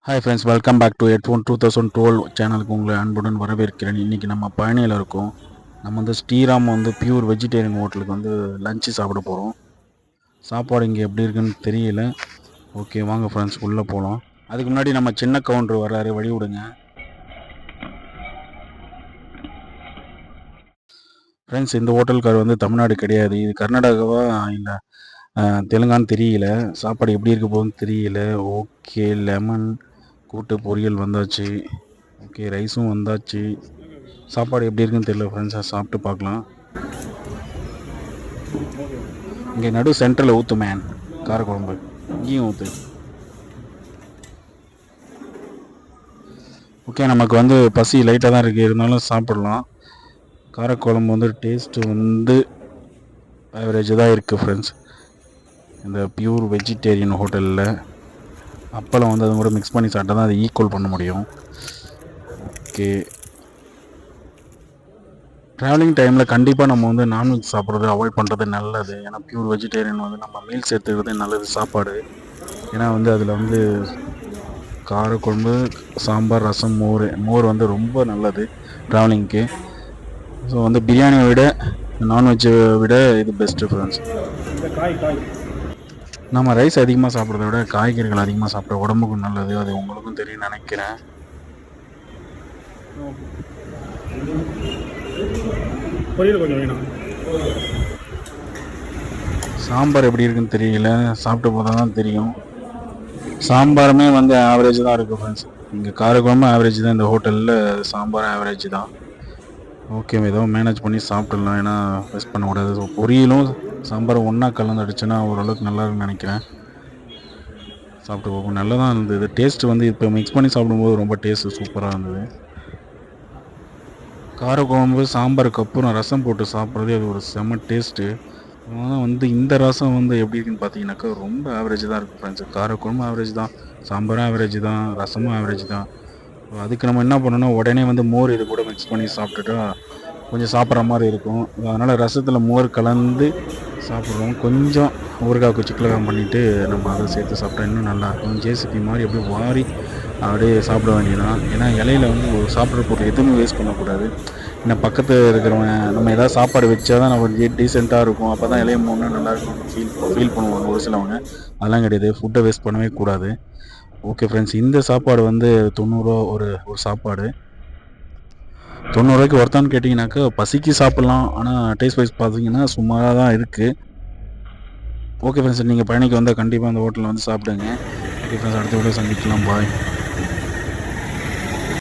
Hi friends, welcome back to headphone 2012 சேனலுக்கு உங்களை அன்புடன் வரவேற்கிறேன். இன்றைக்கி நம்ம பழனியில் இருக்கோம். நம்ம வந்து ஸ்ரீராம் வந்து பியூர் வெஜிடேரியன் ஹோட்டலுக்கு வந்து லஞ்சு சாப்பிட போகிறோம். சாப்பாடு இங்கே எப்படி இருக்குன்னு தெரியல. ஓகே, வாங்க ஃப்ரெண்ட்ஸ் உள்ளே போகலாம். அதுக்கு முன்னாடி நம்ம சின்ன கவுண்டர் வர்றாரு, வழி விடுங்க. ஃப்ரெண்ட்ஸ், இந்த ஹோட்டல்கார் வந்து தமிழ்நாடு கிடையாது, இது கர்நாடகாவா இல்லை தெலுங்கான்னு தெரியல. சாப்பாடு எப்படி இருக்க போகுதுன்னு தெரியல. ஓகே, லெமன் கூட்டு பொரியல் வந்தாச்சு. ஓகே, ரைஸும் வந்தாச்சு. சாப்பாடு எப்படி இருக்குன்னு தெரியல ஃப்ரெண்ட்ஸாக, சாப்பிட்டு பார்க்கலாம். இங்கே நடு சென்டரில் ஊற்று மேன் காரக்குழம்பு, இங்கேயும் ஊற்று. ஓகே, நமக்கு வந்து பசி லைட்டாக தான் இருக்குது, இருந்தாலும் சாப்பிட்லாம். காரக்குழம்பு வந்து டேஸ்ட்டு வந்து ஆவரேஜ் தான் இருக்குது ஃப்ரெண்ட்ஸ். இந்த பியூர் வெஜிடேரியன் ஹோட்டலில் அப்பளம் வந்து அது கூட மிக்ஸ் பண்ணி சாப்பிட்டா தான் அதை ஈக்குவல் பண்ண முடியும். ஓகே, ட்ராவலிங் டைமில் கண்டிப்பாக நம்ம வந்து நான்வெஜ் சாப்பிட்றது அவாய்ட் பண்ணுறது நல்லது. ஏன்னா பியூர் வெஜிடேரியன் வந்து நம்ம மீல்ஸ் எடுத்துக்கிறது நல்லது சாப்பாடு. ஏன்னா வந்து அதில் வந்து காரக்குழம்பு, சாம்பார், ரசம், மோர் வந்து ரொம்ப நல்லது ட்ராவலிங்க்கு. ஸோ வந்து பிரியாணியை விட நான்வெஜ்ஜை விட இது பெஸ்ட்டு ஃப்ரெண்ட்ஸ். நம்ம ரைஸ் அதிகமாக சாப்பிட்றத விட காய்கறிகள் அதிகமாக சாப்பிட்ற உடம்புக்கும் நல்லது. அது உங்களுக்கும் தெரியும் நினைக்கிறேன். பொரியல் கொஞ்சம் வேணும். சாம்பார் எப்படி இருக்குன்னு தெரியல, சாப்பிட்டு போதா தான் தெரியும். சாம்பாருமே வந்து ஆவரேஜ் தான் இருக்குது ஃப்ரெண்ட்ஸ். இங்கே காரக்குழம்பு ஆவரேஜ் தான், இந்த ஹோட்டலில் சாம்பார் ஆவரேஜ் தான். ஓகே, ஏதோ மேனேஜ் பண்ணி சாப்பிட்டுடலாம், ஏன்னா வேஸ்ட் பண்ணக்கூடாது. ஸோ பொரியலும் சாம்பாரும் ஒன்றா கலந்து அடிச்சுன்னா ஓரளவுக்கு நல்லா இருக்குன்னு நினைக்கிறேன். சாப்பிட்டு பார்ப்போம். நல்லா தான் இருந்தது டேஸ்ட்டு. வந்து இப்போ மிக்ஸ் பண்ணி சாப்பிடும்போது ரொம்ப டேஸ்ட்டு சூப்பராக இருந்தது. காரக்குழம்பு சாம்பாருக்கு அப்புறம் ரசம் போட்டு சாப்பிட்றதே அது ஒரு செம்ம டேஸ்ட்டு. ஆனால் வந்து இந்த ரசம் வந்து எப்படி இருக்குன்னு பார்த்தீங்கன்னாக்கா ரொம்ப ஆவரேஜ் தான் இருக்குது ஃப்ரெண்ட்ஸ். காரக்குழம்பு ஆவரேஜ் தான், சாம்பாரும் ஆவரேஜ் தான், ரசமும் ஆவரேஜ் தான். அதுக்கு நம்ம என்ன பண்ணணும்னா உடனே வந்து மோர் இது கூட மிக்ஸ் பண்ணி சாப்பிட்டுட்டா கொஞ்சம் சாப்பிட்ற மாதிரி இருக்கும். அதனால் ரசத்தில் மோர் கலந்து சாப்பிட்றோம். கொஞ்சம் ஊறுகாய் சிக்கலகம் பண்ணிவிட்டு நம்ம அதை சேர்த்து சாப்பிட்டா இன்னும் நல்லாயிருக்கும். ஜேசிபி மாதிரி அப்படியே வாரி அப்படியே சாப்பிட வேண்டியதான். ஏன்னா இலையில வந்து ஒரு சாப்பிட்ற பொருள் எதுவுமே வேஸ்ட் பண்ணக்கூடாது. ஏன்னா பக்கத்து இருக்கிறவங்க நம்ம எதாவது சாப்பாடு வச்சா தான் நம்ம டீசெண்டாக இருக்கும், அப்போ தான் இலைய மூணு நல்லாயிருக்கும் ஃபீல் பண்ணுவாங்க ஒரு சிலவங்க. அதெல்லாம் கிடையாது, ஃபுட்டை வேஸ்ட் பண்ணவே கூடாது. ஓகே ஃப்ரெண்ட்ஸ், இந்த சாப்பாடு வந்து 90 ரூபா ஒரு சாப்பாடு. 90 ரூபாய்க்கு ஒர்த்தான்னு கேட்டிங்கனாக்கா பசிக்கு சாப்பிட்லாம், ஆனால் டேஸ்ட் வைஸ் பார்த்தீங்கன்னா சுமாராக தான் இருக்குது. ஓகே ஃப்ரெண்ட்ஸ், நீங்கள் பழனிக்கு வந்தால் கண்டிப்பாக அந்த ஹோட்டலில் வந்து சாப்பிடுங்க. ஓகே ஃப்ரெண்ட்ஸ், அடுத்த வீடியோ சந்திக்கலாம். பாய்.